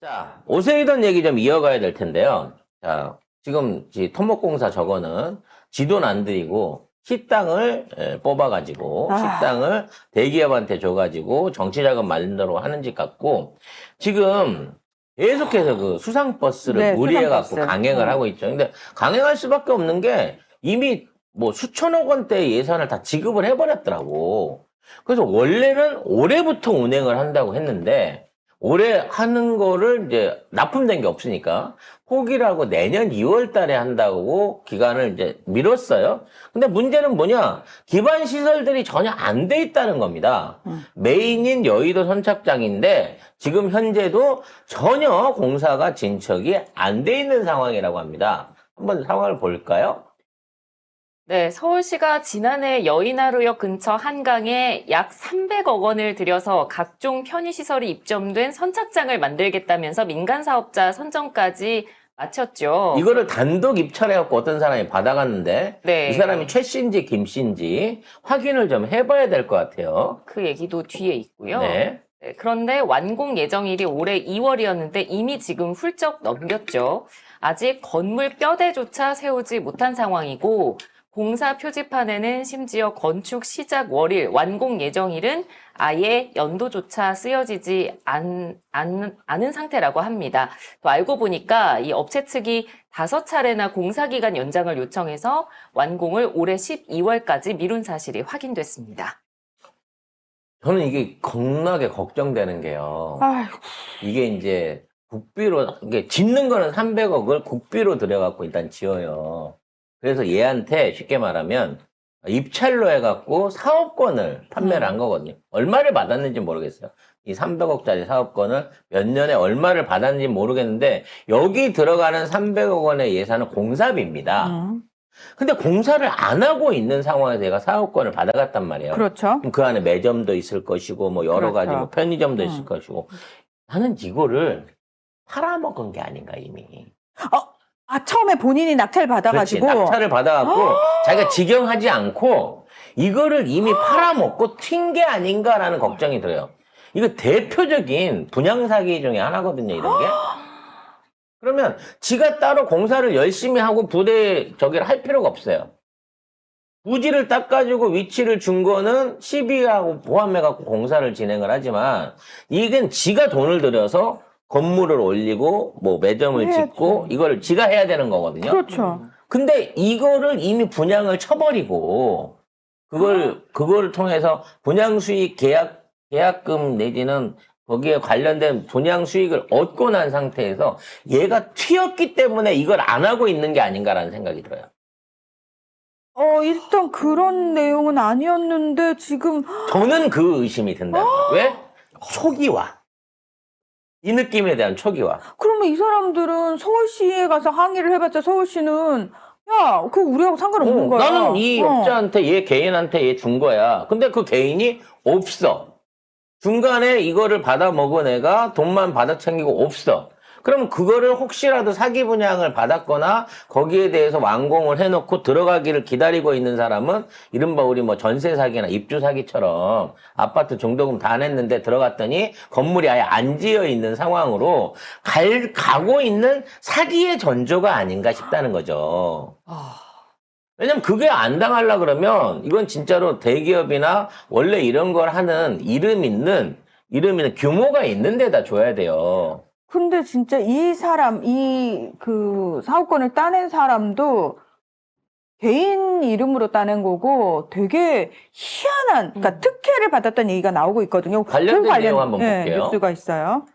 자, 오세이던 얘기 좀 이어가야 될 텐데요. 자, 지금 토목공사 저거는 지도는 안 드리고 식당을 뽑아가지고 식당을 대기업한테 줘가지고 정치자금 만들려고 하는 짓 같고 지금 계속해서 그 수상버스를 네, 무리해갖고 수상버스. 강행을 하고 있죠. 근데 강행할 수밖에 없는 게 이미 뭐 수천억 원대 예산을 다 지급을 해버렸더라고. 그래서 원래는 올해부터 운행을 한다고 했는데 올해 하는 거를 이제 납품된 게 없으니까 포기를 하고 내년 2월 달에 한다고 기간을 이제 미뤘어요. 근데 문제는 뭐냐? 기반 시설들이 전혀 안 돼 있다는 겁니다. 메인인 여의도 선착장인데 지금 현재도 전혀 공사가 진척이 안 돼 있는 상황이라고 합니다. 한번 상황을 볼까요? 네, 서울시가 지난해 여의나루역 근처 한강에 약 300억 원을 들여서 각종 편의시설이 입점된 선착장을 만들겠다면서 민간 사업자 선정까지 마쳤죠. 이거를 단독 입찰해갖고 어떤 사람이 받아갔는데 네. 이 사람이 최 씨인지 김 씨인지 확인을 좀 해봐야 될 것 같아요. 그 얘기도 뒤에 있고요. 네. 네, 그런데 완공 예정일이 올해 2월이었는데 이미 지금 훌쩍 넘겼죠. 아직 건물 뼈대조차 세우지 못한 상황이고 공사 표지판에는 심지어 건축 시작 월일, 완공 예정일은 아예 연도조차 쓰여지지 않은 상태라고 합니다. 또 알고 보니까 이 업체 측이 5차례나 공사기간 연장을 요청해서 완공을 올해 12월까지 미룬 사실이 확인됐습니다. 저는 이게 겁나게 걱정되는 게요. 아이고, 이게 이제 국비로, 이게 짓는 거는 300억을 국비로 들여갖고 일단 지어요. 그래서 얘한테 쉽게 말하면 입찰로 해갖고 사업권을 판매를 한 거거든요. 얼마를 받았는지 모르겠어요. 이 300억짜리 사업권을 몇 년에 얼마를 받았는지 모르겠는데 여기 들어가는 300억 원의 예산은 공사비입니다. 근데 공사를 안 하고 있는 상황에서 얘가 사업권을 받아갔단 말이에요. 그렇죠. 그럼 그 안에 매점도 있을 것이고 뭐 여러 가지 그렇죠. 뭐 편의점도 있을 것이고 나는 이거를 팔아먹은 게 아닌가 이미. 처음에 본인이 낙찰 받아가지고. 그렇지, 낙찰을 받아갖고 자기가 직영하지 않고 이거를 이미 팔아먹고 튄 게 아닌가라는 걱정이 들어요. 이거 대표적인 분양 사기 중에 하나거든요, 이런 게. 그러면 지가 따로 공사를 열심히 하고 부대 저기를 할 필요가 없어요. 부지를 닦아주고 위치를 준 거는 시비하고 포함해갖고 공사를 진행을 하지만 이건 지가 돈을 들여서 건물을 올리고 뭐 매점을 해야지. 짓고 이걸 지가 해야 되는 거거든요. 그렇죠. 근데 이거를 이미 분양을 쳐버리고 그걸 통해서 분양 수익 계약금 내지는 거기에 관련된 분양 수익을 얻고 난 상태에서 얘가 튀었기 때문에 이걸 안 하고 있는 게 아닌가라는 생각이 들어요. 일단 그런 내용은 아니었는데 지금 저는 그 의심이 든다는 거예요. 왜? 초기화. 이 느낌에 대한 초기화. 그러면 이 사람들은 서울시에 가서 항의를 해봤자 서울시는 야, 그거 우리하고 상관없는 거야. 나는 이 업자한테 얘 개인한테 얘 준 거야. 근데 그 개인이 없어. 중간에 이거를 받아 먹은 애가 돈만 받아 챙기고 없어. 그럼 그거를 혹시라도 사기 분양을 받았거나 거기에 대해서 완공을 해놓고 들어가기를 기다리고 있는 사람은 이른바 우리 뭐 전세 사기나 입주 사기처럼 아파트 중도금 다 냈는데 들어갔더니 건물이 아예 안 지어 있는 상황으로 가고 있는 사기의 전조가 아닌가 싶다는 거죠. 왜냐면 그게 안 당하려 그러면 이건 진짜로 대기업이나 원래 이런 걸 하는 이름 있는 규모가 있는 데다 줘야 돼요. 근데 진짜 이 사람, 그 사업권을 따낸 사람도 개인 이름으로 따낸 거고 되게 희한한, 그러니까 특혜를 받았다는 얘기가 나오고 있거든요. 관련된 내용 한번 볼게요. 뉴스가 있어요.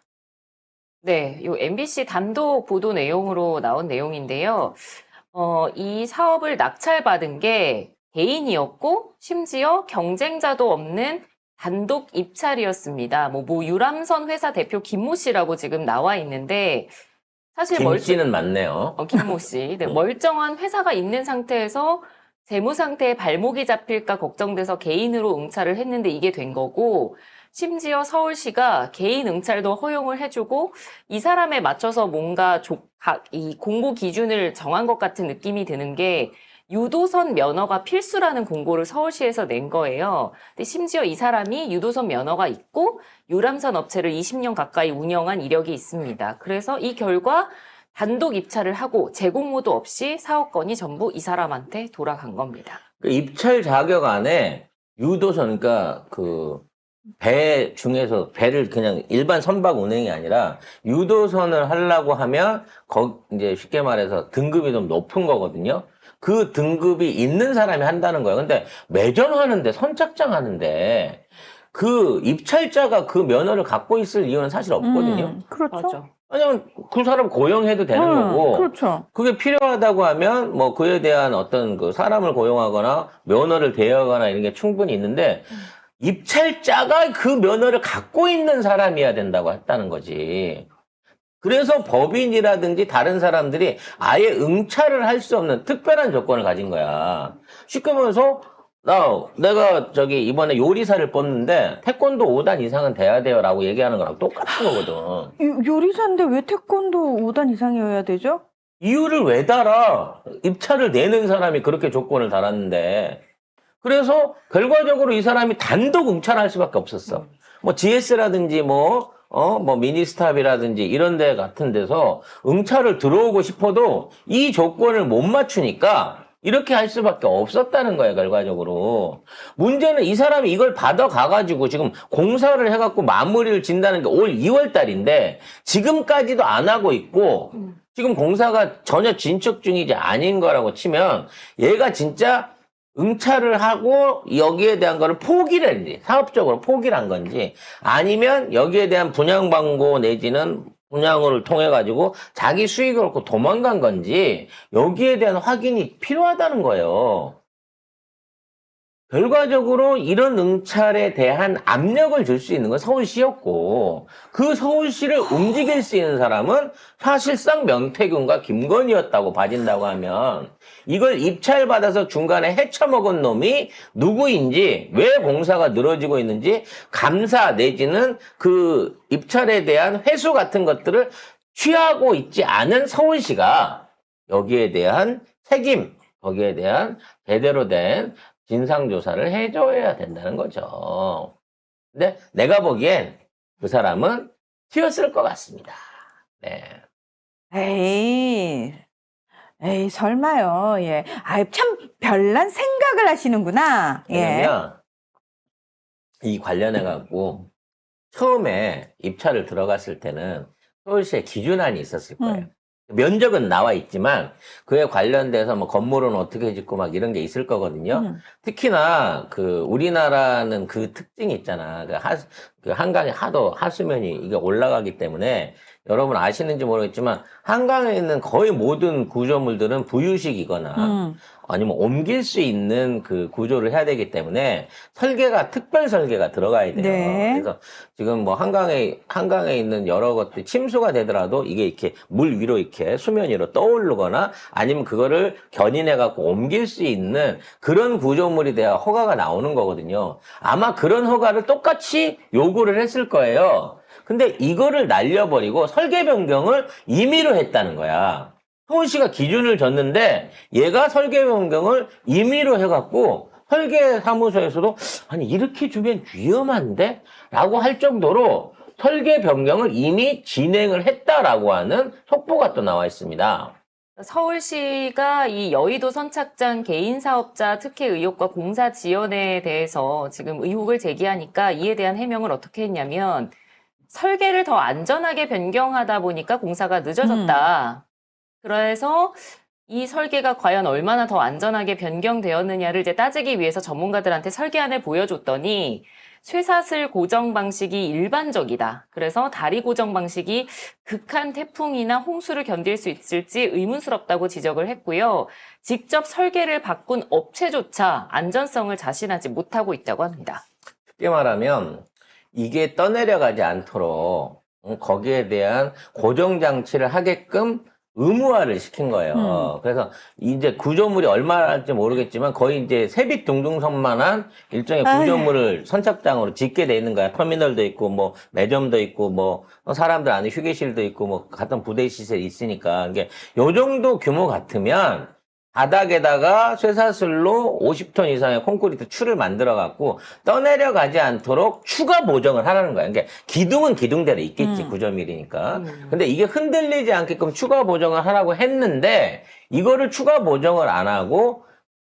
네, 요 MBC 단독 보도 내용으로 나온 내용인데요. 이 사업을 낙찰받은 게 개인이었고 심지어 경쟁자도 없는 단독 입찰이었습니다. 뭐 유람선 회사 대표 김모 씨라고 지금 나와 있는데 사실 김 씨는 맞네요. 김모 씨. 네, 멀쩡한 회사가 있는 상태에서 재무 상태에 발목이 잡힐까 걱정돼서 개인으로 응찰을 했는데 이게 된 거고 심지어 서울시가 개인 응찰도 허용을 해주고 이 사람에 맞춰서 뭔가 이 공고 기준을 정한 것 같은 느낌이 드는 게 유도선 면허가 필수라는 공고를 서울시에서 낸 거예요. 근데 심지어 이 사람이 유도선 면허가 있고 유람선 업체를 20년 가까이 운영한 이력이 있습니다. 그래서 이 결과 단독 입찰을 하고 제공모도 없이 사업권이 전부 이 사람한테 돌아간 겁니다. 그 입찰 자격 안에 유도선, 그러니까 배 중에서 배를 그냥 일반 선박 운행이 아니라 유도선을 하려고 하면 이제 쉽게 말해서 등급이 좀 높은 거거든요. 그 등급이 있는 사람이 한다는 거예요. 근데 매전하는데 선착장 하는데 그 입찰자가 그 면허를 갖고 있을 이유는 사실 없거든요. 그렇죠. 맞아. 왜냐면 그 사람 고용해도 되는 거고 그렇죠. 그게 필요하다고 하면 뭐 그에 대한 어떤 그 사람을 고용하거나 면허를 대여하거나 이런 게 충분히 있는데 입찰자가 그 면허를 갖고 있는 사람이어야 된다고 했다는 거지. 그래서 법인이라든지 다른 사람들이 아예 응찰을 할 수 없는 특별한 조건을 가진 거야. 쉽게 말해서 내가 이번에 요리사를 뽑는데 태권도 5단 이상은 돼야 돼요라고 얘기하는 거랑 똑같은 거거든. 요리사인데 왜 태권도 5단 이상이어야 되죠? 이유를 왜 달아? 입찰을 내는 사람이 그렇게 조건을 달았는데. 그래서 결과적으로 이 사람이 단독 응찰할 수밖에 없었어. 뭐 GS라든지 뭐 미니스탑이라든지 이런 데 같은 데서 응찰을 들어오고 싶어도 이 조건을 못 맞추니까 이렇게 할 수밖에 없었다는 거예요, 결과적으로. 문제는 이 사람이 이걸 받아가가지고 지금 공사를 해갖고 마무리를 진다는 게 올 2월 달인데 지금까지도 안 하고 있고 지금 공사가 전혀 진척 중이지 아닌 거라고 치면 얘가 진짜 응찰을 하고 여기에 대한 거를 포기를 했는지 사업적으로 포기를 한 건지 아니면 여기에 대한 분양 광고 내지는 분양을 통해 가지고 자기 수익을 얻고 도망간 건지 여기에 대한 확인이 필요하다는 거예요. 결과적으로 이런 응찰에 대한 압력을 줄 수 있는 건 서울시였고 그 서울시를 움직일 수 있는 사람은 사실상 명태균과 김건희였다고 봐진다고 하면 이걸 입찰받아서 중간에 헤쳐먹은 놈이 누구인지 왜 공사가 늘어지고 있는지 감사 내지는 그 입찰에 대한 회수 같은 것들을 취하고 있지 않은 서울시가 여기에 대한 책임, 거기에 대한 제대로 된 진상조사를 해줘야 된다는 거죠. 근데 내가 보기엔 그 사람은 튀었을 것 같습니다. 네. 에이, 설마요. 예. 아이, 참 별난 생각을 하시는구나. 예. 왜냐면 이 관련해갖고 처음에 입찰을 들어갔을 때는 서울시에 기준안이 있었을 거예요. 면적은 나와 있지만 그에 관련돼서 뭐 건물은 어떻게 짓고 막 이런 게 있을 거거든요. 특히나 우리나라는 그 특징이 있잖아. 그 한강의 하수면이 이게 올라가기 때문에 여러분 아시는지 모르겠지만 한강에 있는 거의 모든 구조물들은 부유식이거나 아니면 옮길 수 있는 그 구조를 해야 되기 때문에 특별 설계가 들어가야 돼요. 네. 그래서 지금 뭐 한강에 있는 여러 것들이 침수가 되더라도 이게 이렇게 물 위로 이렇게 수면 위로 떠오르거나 아니면 그거를 견인해 갖고 옮길 수 있는 그런 구조물이 돼야 허가가 나오는 거거든요. 아마 그런 허가를 똑같이 요구를 했을 거예요. 근데 이거를 날려버리고 설계 변경을 임의로 했다는 거야. 서울시가 기준을 줬는데 얘가 설계 변경을 임의로 해갖고 설계사무소에서도 아니 이렇게 주면 위험한데? 라고 할 정도로 설계 변경을 이미 진행을 했다라고 하는 속보가 또 나와 있습니다. 서울시가 이 여의도 선착장 개인 사업자 특혜 의혹과 공사 지연에 대해서 지금 의혹을 제기하니까 이에 대한 해명을 어떻게 했냐면 설계를 더 안전하게 변경하다 보니까 공사가 늦어졌다. 그래서 이 설계가 과연 얼마나 더 안전하게 변경되었느냐를 이제 따지기 위해서 전문가들한테 설계안을 보여줬더니 쇠사슬 고정 방식이 일반적이다. 그래서 다리 고정 방식이 극한 태풍이나 홍수를 견딜 수 있을지 의문스럽다고 지적을 했고요. 직접 설계를 바꾼 업체조차 안전성을 자신하지 못하고 있다고 합니다. 쉽게 말하면 이게 떠내려가지 않도록 거기에 대한 고정장치를 하게끔 의무화를 시킨 거예요. 그래서 이제 구조물이 얼마나 할지 모르겠지만 거의 이제 세빛둥둥선만한 일종의 구조물을 선착장으로 짓게 돼 있는 거야. 터미널도 있고 뭐 매점도 있고 뭐 사람들 안에 휴게실도 있고 뭐 같은 부대 시설이 있으니까 이게 요 정도 규모 같으면 바닥에다가 쇠사슬로 50톤 이상의 콘크리트 추를 만들어 갖고 떠내려가지 않도록 추가 보정을 하라는 거야. 그러니까 기둥은 기둥대로 있겠지. 9.1이니까. 근데 이게 흔들리지 않게끔 추가 보정을 하라고 했는데 이거를 추가 보정을 안 하고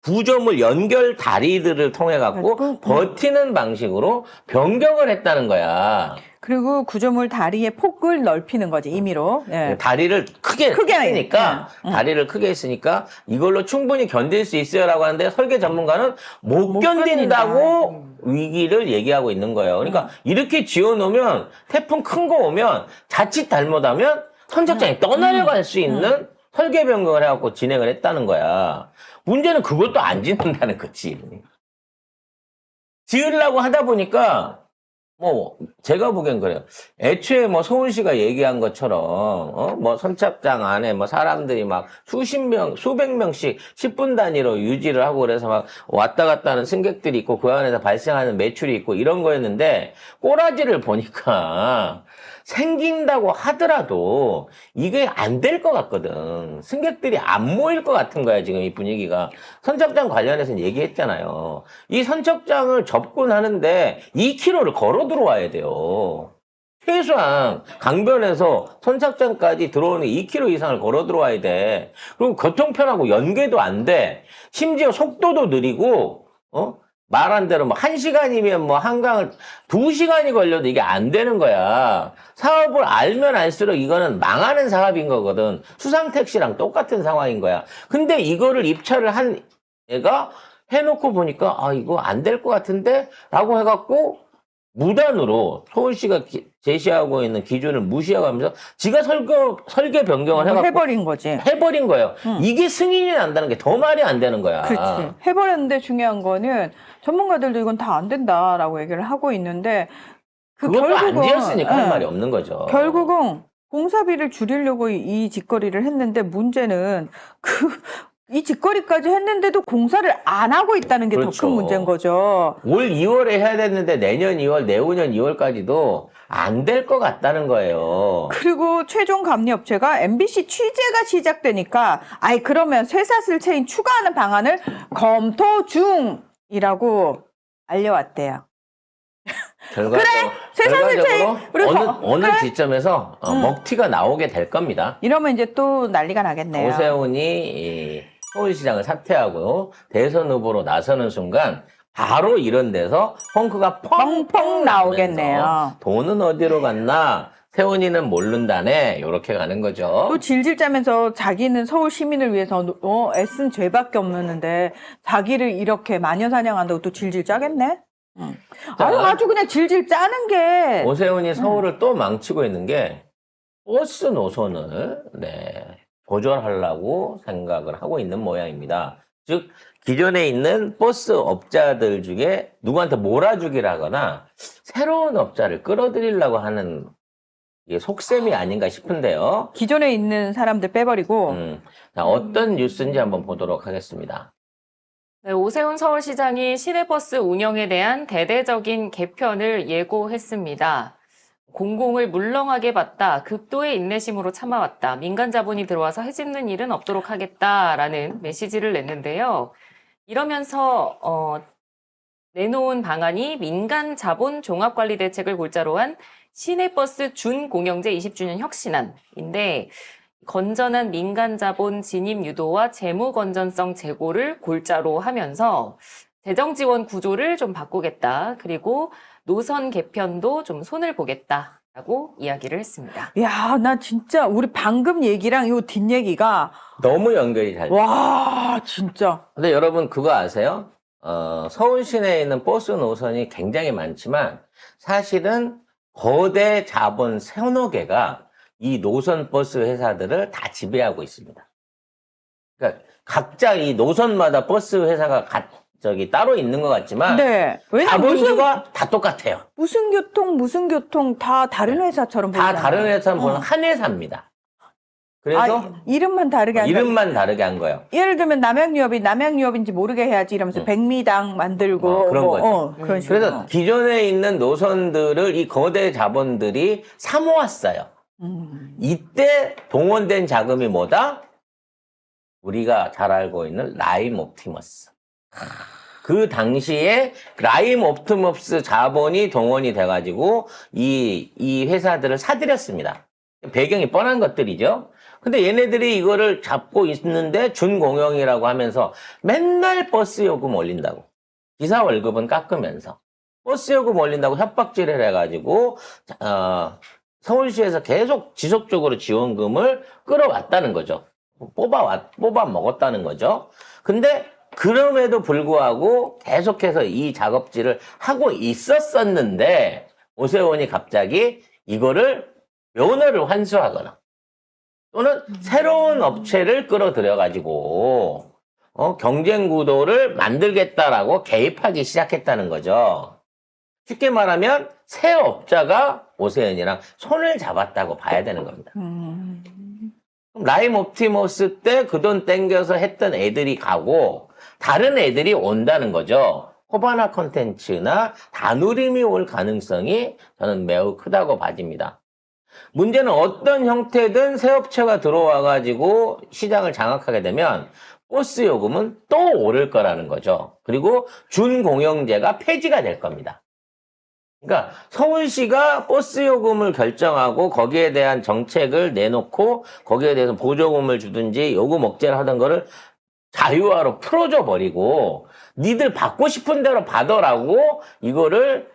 구조물 연결 다리들을 통해 갖고 버티는 방식으로 변경을 했다는 거야. 그리고 구조물 다리의 폭을 넓히는 거지, 임의로. 예. 다리를 크게 했으니까 다리를 크게 했으니까 이걸로 충분히 견딜 수 있어요라고 하는데 설계 전문가는 못 견딘다고 위기를 얘기하고 있는 거예요. 그러니까 이렇게 지어놓으면 태풍 큰 거 오면 자칫 잘못하면 선착장이 떠내려갈 수 있는 설계 변경을 해갖고 진행을 했다는 거야. 문제는 그것도 안 짓는다는 거지. 지으려고 하다 보니까 뭐 제가 보기엔 그래요. 애초에 뭐 서울시가 얘기한 것처럼 뭐 선착장 안에 뭐 사람들이 막 수십 명, 수백 명씩 10분 단위로 유지를 하고 그래서 막 왔다 갔다 하는 승객들이 있고 그 안에서 발생하는 매출이 있고 이런 거였는데 꼬라지를 보니까 생긴다고 하더라도 이게 안 될 것 같거든. 승객들이 안 모일 것 같은 거야, 지금 이 분위기가. 선착장 관련해서는 얘기했잖아요. 이 선착장을 접근하는데 2km를 걸어 들어와야 돼요. 최소한 강변에서 선착장까지 들어오는 2km 이상을 걸어 들어와야 돼. 그리고 교통편하고 연계도 안 돼. 심지어 속도도 느리고, 말한 대로 뭐 1시간이면 뭐 한강을 2시간이 걸려도 이게 안 되는 거야. 사업을 알면 알수록 이거는 망하는 사업인 거거든. 수상택시랑 똑같은 상황인 거야. 근데 이거를 입찰을 한 애가 해놓고 보니까 아 이거 안 될 것 같은데? 라고 해갖고 무단으로 서울시가 제시하고 있는 기준을 무시하면서 지가 설계 변경을 해갖고 해버린 거지. 해버린 거예요. 이게 승인이 난다는 게 더 말이 안 되는 거야. 그렇지. 해버렸는데 중요한 거는 전문가들도 이건 다 안 된다라고 얘기를 하고 있는데 그것도 안 지었으니까 할 예. 말이 없는 거죠. 결국은 공사비를 줄이려고 이 짓거리를 했는데 문제는 이 짓거리까지 했는데도 공사를 안 하고 있다는 게 더 큰 그렇죠. 문제인 거죠. 올 2월에 해야 됐는데 내년 2월, 내후년 2월까지도 안 될 것 같다는 거예요. 그리고 최종 감리 업체가 MBC 취재가 시작되니까 그러면 쇠사슬 체인 추가하는 방안을 검토 중이라고 알려왔대요. 결과적으로 우리 어느 지점에서 먹튀가 나오게 될 겁니다. 이러면 이제 또 난리가 나겠네요. 오세훈이 이 서울시장을 사퇴하고 대선 후보로 나서는 순간 바로 이런 데서 펑크가 펑펑 나오겠네요. 나오면서 돈은 어디로 갔나? 세훈이는 모른다네. 이렇게 가는 거죠. 또 질질 짜면서 자기는 서울 시민을 위해서 애쓴 죄밖에 없는데 자기를 이렇게 마녀사냥한다고 또 질질 짜겠네? 아주 그냥 질질 짜는 게 오세훈이 서울을 또 망치고 있는 게 버스 노선을 조절하려고 생각을 하고 있는 모양입니다. 즉 기존에 있는 버스 업자들 중에 누구한테 몰아주기를 하거나 새로운 업자를 끌어들이려고 하는 이게 속셈이 아닌가 싶은데요. 기존에 있는 사람들 빼버리고 자, 어떤 뉴스인지 한번 보도록 하겠습니다. 네, 오세훈 서울시장이 시내버스 운영에 대한 대대적인 개편을 예고했습니다. 공공을 물렁하게 봤다. 극도의 인내심으로 참아왔다. 민간 자본이 들어와서 해집는 일은 없도록 하겠다라는 메시지를 냈는데요. 이러면서 내놓은 방안이 민간 자본 종합관리 대책을 골자로 한 시내버스 준공영제 20주년 혁신안인데 건전한 민간 자본 진입 유도와 재무 건전성 제고를 골자로 하면서 재정 지원 구조를 좀 바꾸겠다. 그리고 노선 개편도 좀 손을 보겠다라고 이야기를 했습니다. 야, 나 진짜 우리 방금 얘기랑 요 뒷얘기가 너무 연결이 잘 돼요. 와, 진짜. 근데 여러분 그거 아세요? 서울 시내에 있는 버스 노선이 굉장히 많지만 사실은 거대 자본 서너 개가 이 노선 버스 회사들을 다 지배하고 있습니다. 그러니까 각자 이 노선마다 버스 회사가 따로 있는 것 같지만 네. 왜냐면 자본주가 다 똑같아요. 무슨 교통 다 다른 회사처럼 다 보이잖아요. 다른 회사는 보면 한 회사입니다. 그래서 이름만 다르게 한다. 이름만 다르게 한 거예요. 예를 들면 남양유업인지 모르게 해야지 이러면서 백미당 만들고 그런 거죠. 그런 식으로. 그래서 기존에 있는 노선들을 이 거대 자본들이 사모았어요. 이때 동원된 자금이 뭐다? 우리가 잘 알고 있는 라임 옵티머스. 그 당시에 라임 옵티머스 자본이 동원이 돼가지고 이 회사들을 사들였습니다. 배경이 뻔한 것들이죠. 근데 얘네들이 이거를 잡고 있는데 준공영이라고 하면서 맨날 버스 요금 올린다고. 기사 월급은 깎으면서. 버스 요금 올린다고 협박질을 해가지고, 서울시에서 계속 지속적으로 지원금을 끌어왔다는 거죠. 뽑아 먹었다는 거죠. 근데 그럼에도 불구하고 계속해서 이 작업질을 하고 있었었는데, 오세훈이 갑자기 이거를 면허를 환수하거나 또는 새로운 업체를 끌어들여가지고 경쟁 구도를 만들겠다라고 개입하기 시작했다는 거죠. 쉽게 말하면 새 업자가 오세훈이랑 손을 잡았다고 봐야 되는 겁니다. 라임 옵티머스 때 그 돈 땡겨서 했던 애들이 가고 다른 애들이 온다는 거죠. 호바나 콘텐츠나 다누림이 올 가능성이 저는 매우 크다고 봐집니다. 문제는 어떤 형태든 새 업체가 들어와가지고 시장을 장악하게 되면 버스 요금은 또 오를 거라는 거죠. 그리고 준공영제가 폐지가 될 겁니다. 그러니까 서울시가 버스 요금을 결정하고 거기에 대한 정책을 내놓고 거기에 대해서 보조금을 주든지 요금 억제를 하던 거를 자유화로 풀어줘 버리고 니들 받고 싶은 대로 받으라고 이거를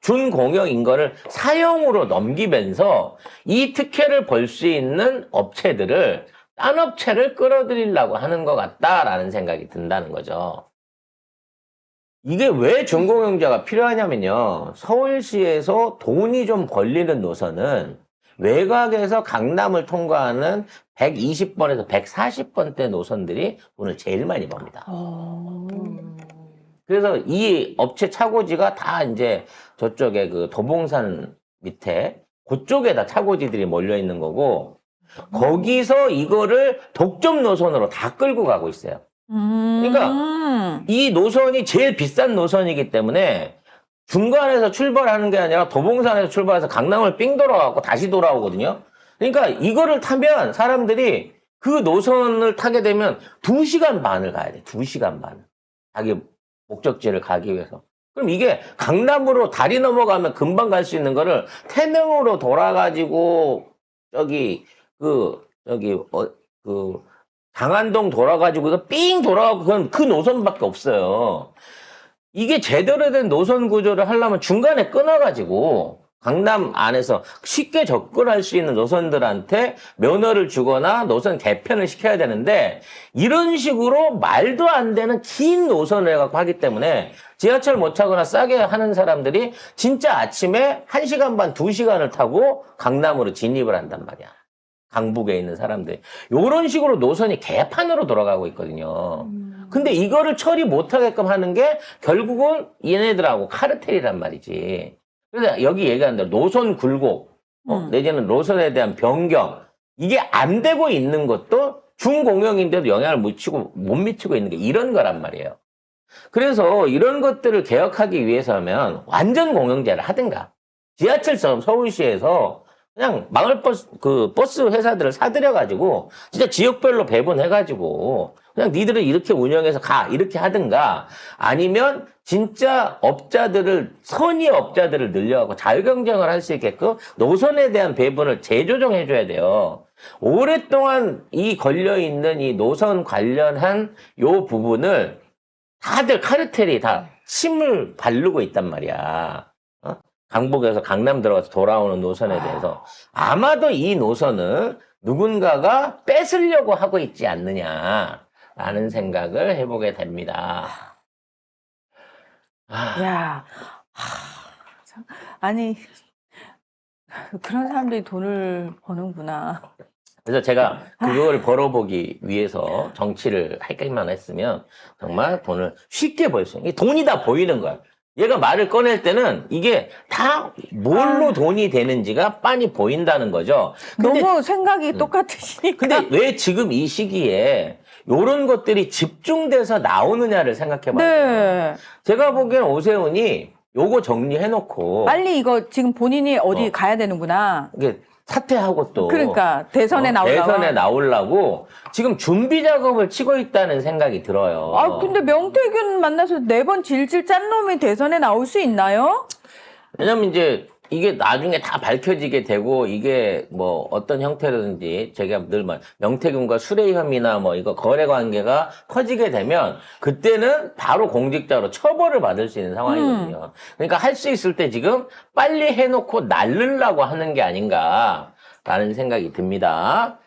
준공영인 거를 사형으로 넘기면서 이 특혜를 볼 수 있는 업체들을 딴 업체를 끌어들이려고 하는 것 같다라는 생각이 든다는 거죠. 이게 왜 준공영제가 필요하냐면요. 서울시에서 돈이 좀 벌리는 노선은 외곽에서 강남을 통과하는 120번에서 140번대 노선들이 돈을 제일 많이 법니다. 그래서 이 업체 차고지가 다 이제 저쪽에 그 도봉산 밑에 그쪽에다 차고지들이 몰려 있는 거고 거기서 이거를 독점 노선으로 다 끌고 가고 있어요. 그러니까 이 노선이 제일 비싼 노선이기 때문에 중간에서 출발하는 게 아니라 도봉산에서 출발해서 강남을 삥 돌아가고 다시 돌아오거든요. 그러니까 이거를 타면 사람들이 그 노선을 타게 되면 2시간 반을 가야 돼. 2시간 반. 자기 목적지를 가기 위해서. 그럼 이게 강남으로 다리 넘어가면 금방 갈 수 있는 거를 태릉으로 돌아가지고 강안동 돌아가지고 이거 삥 돌아가고 그건 그 노선밖에 없어요. 이게 제대로 된 노선 구조를 하려면 중간에 끊어가지고 강남 안에서 쉽게 접근할 수 있는 노선들한테 면허를 주거나 노선 개편을 시켜야 되는데 이런 식으로 말도 안 되는 긴 노선을 해갖고 하기 때문에 지하철 못 타거나 싸게 하는 사람들이 진짜 아침에 1시간 반, 2시간을 타고 강남으로 진입을 한단 말이야. 강북에 있는 사람들. 요런 식으로 노선이 개판으로 돌아가고 있거든요. 근데 이거를 처리 못하게끔 하는 게 결국은 얘네들하고 카르텔이란 말이지. 그래서 여기 얘기한 대로 노선 굴곡, 내지는 노선에 대한 변경, 이게 안 되고 있는 것도 준공영인데도 영향을 못 미치고 있는 게 이런 거란 말이에요. 그래서 이런 것들을 개혁하기 위해서면 완전 공영제를 하든가, 지하철처럼 서울시에서 그냥 버스 회사들을 사들여가지고, 진짜 지역별로 배분해가지고, 그냥 니들은 이렇게 운영해서 가, 이렇게 하든가, 아니면 진짜 선의 업자들을 늘려가고 자유경쟁을 할 수 있게끔 노선에 대한 배분을 재조정해줘야 돼요. 오랫동안 이 걸려있는 이 노선 관련한 요 부분을 다들 카르텔이 다 침을 바르고 있단 말이야. 강북에서 강남 들어가서 돌아오는 노선에 대해서 아마도 이 노선을 누군가가 뺏으려고 하고 있지 않느냐라는 생각을 해보게 됩니다. 야, 아니 그런 사람들이 돈을 버는구나. 그래서 제가 그걸 벌어보기 위해서 정치를 하기만 했으면 정말 돈을 쉽게 벌 수 있는, 돈이 다 보이는 거야. 얘가 말을 꺼낼 때는 이게 다 뭘로 돈이 되는지가 빤히 보인다는 거죠. 근데, 너무 생각이 똑같으시니까. 근데 왜 지금 이 시기에 이런 것들이 집중돼서 나오느냐를 생각해 봐요. 네. 제가 보기엔 오세훈이 요거 정리해놓고 빨리 이거 지금 본인이 어디 가야 되는구나. 이게 사퇴하고 또 그러니까 대선에 나오려고. 대선에 나오려고 지금 준비 작업을 치고 있다는 생각이 들어요. 아, 근데 명태균 만나서 4번 질질 짠 놈이 대선에 나올 수 있나요? 왜냐면 이제 이게 나중에 다 밝혀지게 되고 이게 뭐 어떤 형태로든지 제가 늘 말 명태균과 수뢰 혐의나 뭐 이거 거래 관계가 커지게 되면 그때는 바로 공직자로 처벌을 받을 수 있는 상황이거든요. 그러니까 할 수 있을 때 지금 빨리 해놓고 날르려고 하는 게 아닌가라는 생각이 듭니다.